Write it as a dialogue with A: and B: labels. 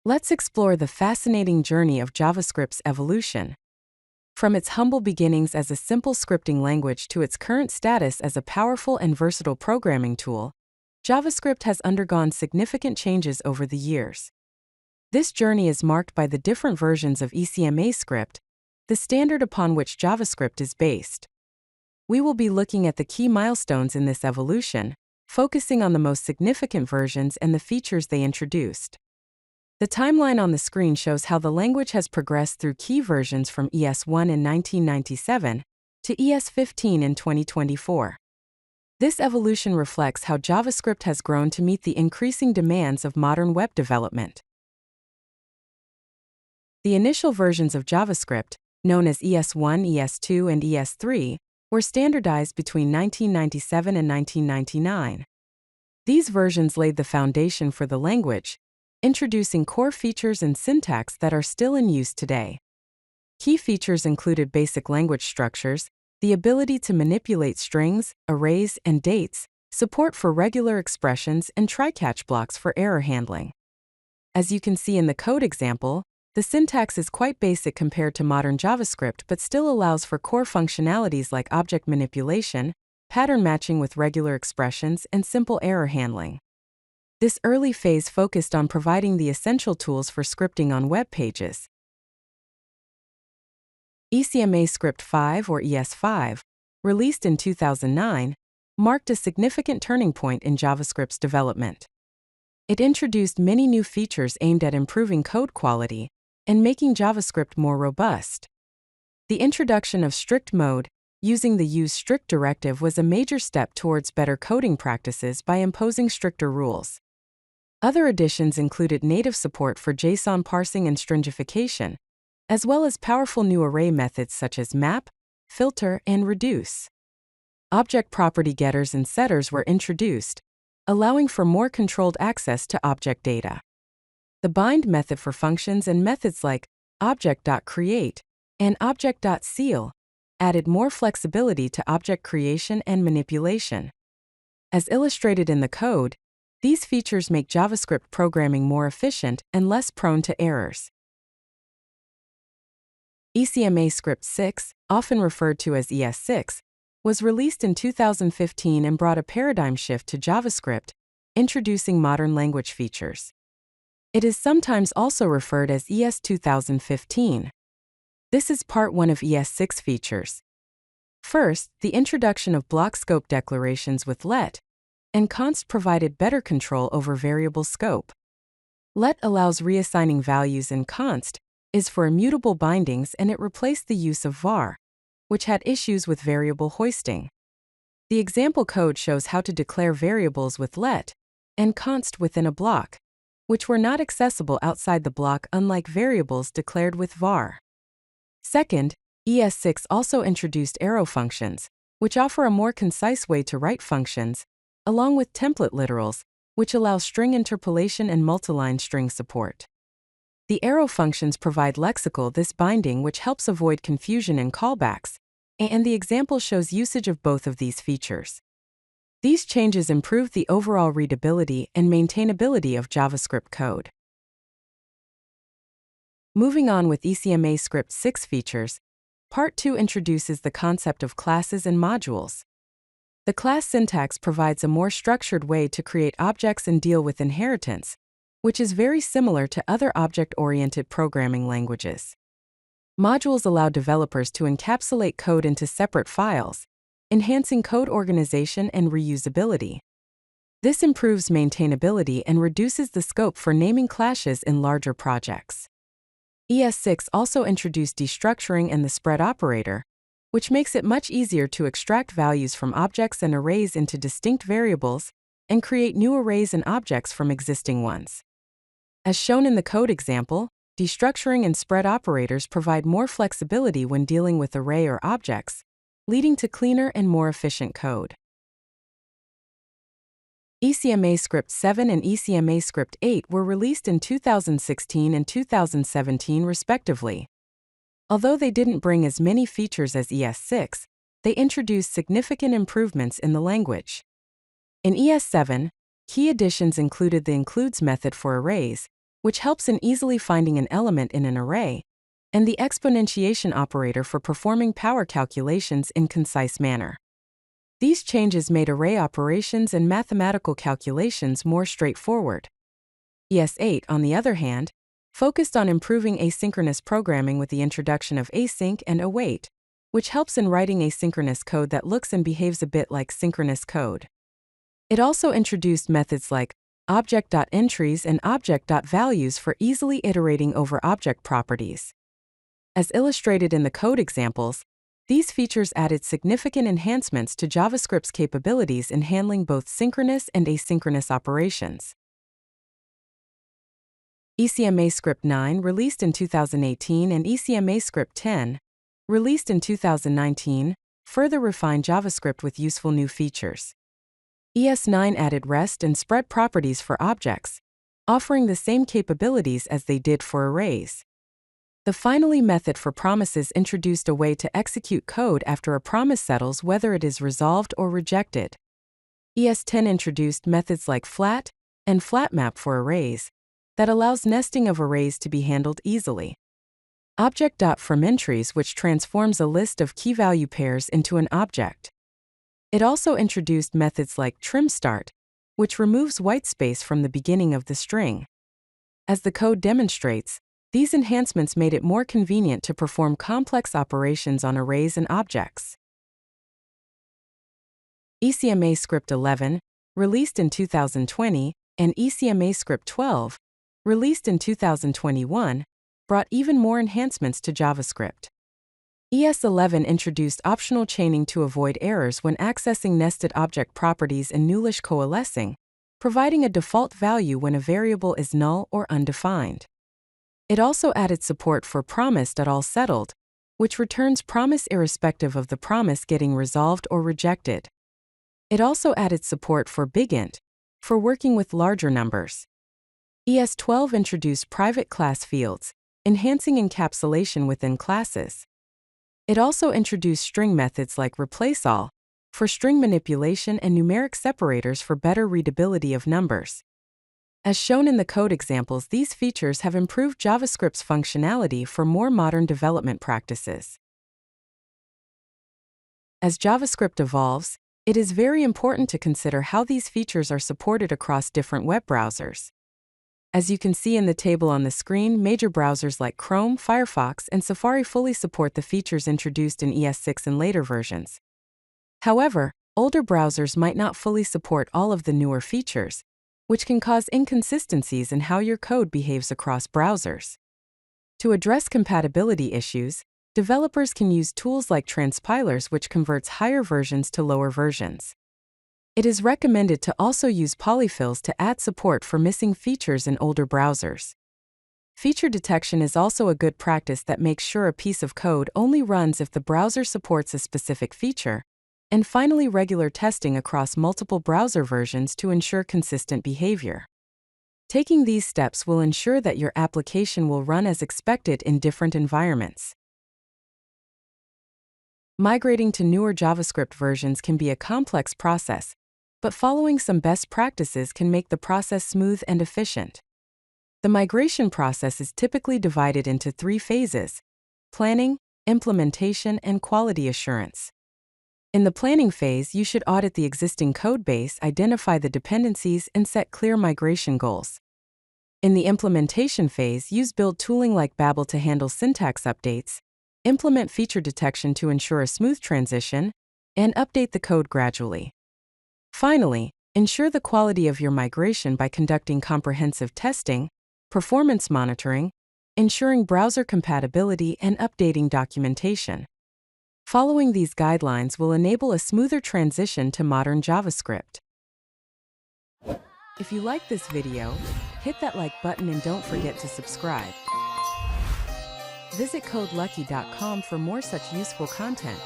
A: Let's explore the fascinating journey of JavaScript's evolution. From its humble beginnings as a simple scripting language to its current status as a powerful and versatile programming tool, JavaScript has undergone significant changes over the years. This journey is marked by the different versions of ECMAScript, the standard upon which JavaScript is based. We will be looking at the key milestones in this evolution, focusing on the most significant versions and the features they introduced. The timeline on the screen shows how the language has progressed through key versions from ES1 in 1997 to ES15 in 2024. This evolution reflects how JavaScript has grown to meet the increasing demands of modern web development. The initial versions of JavaScript, known as ES1, ES2, and ES3, were standardized between 1997 and 1999. These versions laid the foundation for the language, introducing core features and syntax that are still in use today. Key features included basic language structures, the ability to manipulate strings, arrays, and dates, support for regular expressions, and try-catch blocks for error handling. As you can see in the code example, the syntax is quite basic compared to modern JavaScript but still allows for core functionalities like object manipulation, pattern matching with regular expressions, and simple error handling. This early phase focused on providing the essential tools for scripting on web pages. ECMAScript 5 or ES5, released in 2009, marked a significant turning point in JavaScript's development. It introduced many new features aimed at improving code quality and making JavaScript more robust. The introduction of strict mode, using the use strict directive, was a major step towards better coding practices by imposing stricter rules. Other additions included native support for JSON parsing and stringification, as well as powerful new array methods such as map, filter, and reduce. Object property getters and setters were introduced, allowing for more controlled access to object data. The bind method for functions and methods like object.create and object.seal added more flexibility to object creation and manipulation. As illustrated in the code, these features make JavaScript programming more efficient and less prone to errors. ECMAScript 6, often referred to as ES6, was released in 2015 and brought a paradigm shift to JavaScript, introducing modern language features. It is sometimes also referred as ES 2015. This is part 1 of ES6 features. First, the introduction of block scope declarations with let and const provided better control over variable scope. Let allows reassigning values, and const is for immutable bindings, and it replaced the use of var, which had issues with variable hoisting. The example code shows how to declare variables with let and const within a block, which were not accessible outside the block, unlike variables declared with var. Second, ES6 also introduced arrow functions, which offer a more concise way to write functions, along with template literals, which allow string interpolation and multiline string support. The arrow functions provide lexical this binding, which helps avoid confusion in callbacks, and the example shows usage of both of these features. These changes improve the overall readability and maintainability of JavaScript code. Moving on with ECMAScript 6 features, Part 2 introduces the concept of classes and modules. The class syntax provides a more structured way to create objects and deal with inheritance, which is very similar to other object-oriented programming languages. Modules allow developers to encapsulate code into separate files, enhancing code organization and reusability. This improves maintainability and reduces the scope for naming clashes in larger projects. ES6 also introduced destructuring and the spread operator, which makes it much easier to extract values from objects and arrays into distinct variables and create new arrays and objects from existing ones. As shown in the code example, destructuring and spread operators provide more flexibility when dealing with array or objects, leading to cleaner and more efficient code. ECMAScript 7 and ECMAScript 8 were released in 2016 and 2017 respectively. Although they didn't bring as many features as ES6, they introduced significant improvements in the language. In ES7, key additions included the includes method for arrays, which helps in easily finding an element in an array, and the exponentiation operator for performing power calculations in concise manner. These changes made array operations and mathematical calculations more straightforward. ES8, on the other hand, focused on improving asynchronous programming with the introduction of async and await, which helps in writing asynchronous code that looks and behaves a bit like synchronous code. It also introduced methods like object.entries and object.values for easily iterating over object properties. As illustrated in the code examples, these features added significant enhancements to JavaScript's capabilities in handling both synchronous and asynchronous operations. ECMAScript 9, released in 2018, and ECMAScript 10, released in 2019, further refined JavaScript with useful new features. ES9 added REST and spread properties for objects, offering the same capabilities as they did for arrays. The finally method for promises introduced a way to execute code after a promise settles whether it is resolved or rejected. ES10 introduced methods like flat and flatmap for arrays that allows nesting of arrays to be handled easily. Object.fromEntries, which transforms a list of key-value pairs into an object. It also introduced methods like trimStart, which removes whitespace from the beginning of the string. As the code demonstrates, these enhancements made it more convenient to perform complex operations on arrays and objects. ECMAScript 11, released in 2020, and ECMAScript 12, released in 2021, brought even more enhancements to JavaScript. ES11 introduced optional chaining to avoid errors when accessing nested object properties and nullish coalescing, providing a default value when a variable is null or undefined. It also added support for promise.allSettled, which returns promise irrespective of the promise getting resolved or rejected. It also added support for BigInt, for working with larger numbers. ES12 introduced private class fields, enhancing encapsulation within classes. It also introduced string methods like replaceAll, for string manipulation, and numeric separators for better readability of numbers. As shown in the code examples, these features have improved JavaScript's functionality for more modern development practices. As JavaScript evolves, it is very important to consider how these features are supported across different web browsers. As you can see in the table on the screen, major browsers like Chrome, Firefox, and Safari fully support the features introduced in ES6 and later versions. However, older browsers might not fully support all of the newer features, which can cause inconsistencies in how your code behaves across browsers. To address compatibility issues, developers can use tools like transpilers, which converts higher versions to lower versions. It is recommended to also use polyfills to add support for missing features in older browsers. Feature detection is also a good practice that makes sure a piece of code only runs if the browser supports a specific feature, and finally regular testing across multiple browser versions to ensure consistent behavior. Taking these steps will ensure that your application will run as expected in different environments. Migrating to newer JavaScript versions can be a complex process, but following some best practices can make the process smooth and efficient. The migration process is typically divided into 3 phases: planning, implementation, and quality assurance. In the planning phase, you should audit the existing codebase, identify the dependencies, and set clear migration goals. In the implementation phase, use build tooling like Babel to handle syntax updates, implement feature detection to ensure a smooth transition, and update the code gradually. Finally, ensure the quality of your migration by conducting comprehensive testing, performance monitoring, ensuring browser compatibility, and updating documentation. Following these guidelines will enable a smoother transition to modern JavaScript. If you like this video, hit that like button and don't forget to subscribe. Visit codelucky.com for more such useful content.